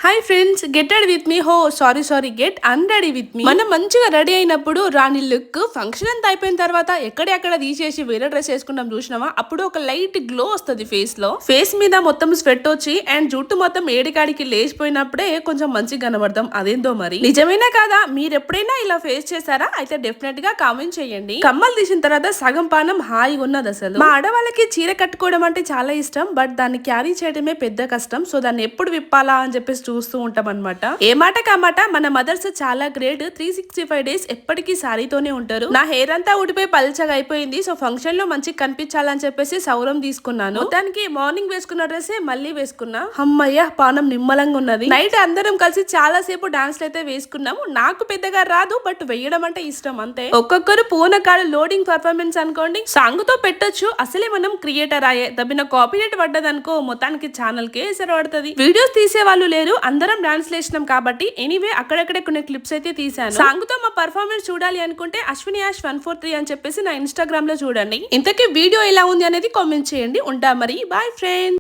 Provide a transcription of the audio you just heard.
Hi friends, get ready with me. Sorry get unready with me. మనం మంచిగా ready అయినప్పుడు రాని లుక్ ఫంక్షన్ అంతా అయిపోయిన తర్వాత ఎక్కడెక్కడ తీసేసి వేరే డ్రెస్ వేసుకుంటాం చూసినావా, అప్పుడు ఒక లైట్ గ్లో వస్తుంది ఫేస్ లో. ఫేస్ మీద మొత్తం స్వెట్ వచ్చి అండ్ జుట్టు మొత్తం ఏడికాడికి లేచిపోయినప్పుడే కొంచెం మంచిగా కనబడతాం. అదేందో మరి నిజమైనా కాదా? మీరు ఎప్పుడైనా ఇలా ఫేస్ చేశారా? అయితే డెఫినెట్ గా కామెంట్ చేయండి. కమ్మలు తీసిన తర్వాత సగం పానం హాయిగా ఉన్నది. అసలు మా ఆడవాళ్ళకి చీర కట్టుకోవడం అంటే చాలా ఇష్టం, బట్ దాన్ని క్యారీ చేయడమే పెద్ద కష్టం. సో దాన్ని ఎప్పుడు విప్పాలా అని చెప్పేసి చూస్తూ ఉంటాం అనమాట. ఏ మాట కామాట మన మదర్స్ చాలా గ్రేట్. 365 డేస్ ఎప్పటికీ సారీతోనే ఉంటారు. నా హెయిర్ అంతా ఊడిపోయి పల్చగా అయిపోయింది. సో ఫంక్షన్ లో మంచిగా కనిపించాలని చెప్పేసి సౌరం తీసుకున్నాను. మొత్తానికి మార్నింగ్ వేసుకున్న డ్రెస్ మళ్ళీ వేసుకున్నా. అమ్మయ్య, పానం నిమ్మలంగా ఉన్నది. నైట్ అందరం కలిసి చాలా సేపు డాన్స్ అయితే వేసుకున్నాము. నాకు పెద్దగా రాదు, బట్ వేయడం అంటే ఇష్టం అంతే. ఒక్కొక్కరు పూనకాడ లోడింగ్ పర్ఫార్మెన్స్ అనుకోండి, సాంగ్ తో పెట్టొచ్చు. అసలే మనం క్రియేటర్ అయ్యే దబ్బిన కాపీరైట్ పడ్డదనుకో మొత్తానికి ఛానల్ కే ఎసరు పడుతుంది. వీడియోస్ తీసే వాళ్ళు లేరు, అందరం డాన్స్ లేసినాం కాబట్టి. ఎనీవే అక్కడక్కడే కొన్ని క్లిప్స్ అయితే తీసాను. సాంగ్ తో మా పర్ఫార్మెన్స్ చూడాలి అనుకుంటే అశ్విని యాష్ 143 అని చెప్పేసి నా ఇన్స్టాగ్రామ్ లో చూడండి. ఇంతకీ వీడియో ఎలా ఉంది అనేది కామెంట్ చేయండి. ఉంటా మరి, బాయ్ ఫ్రెండ్స్.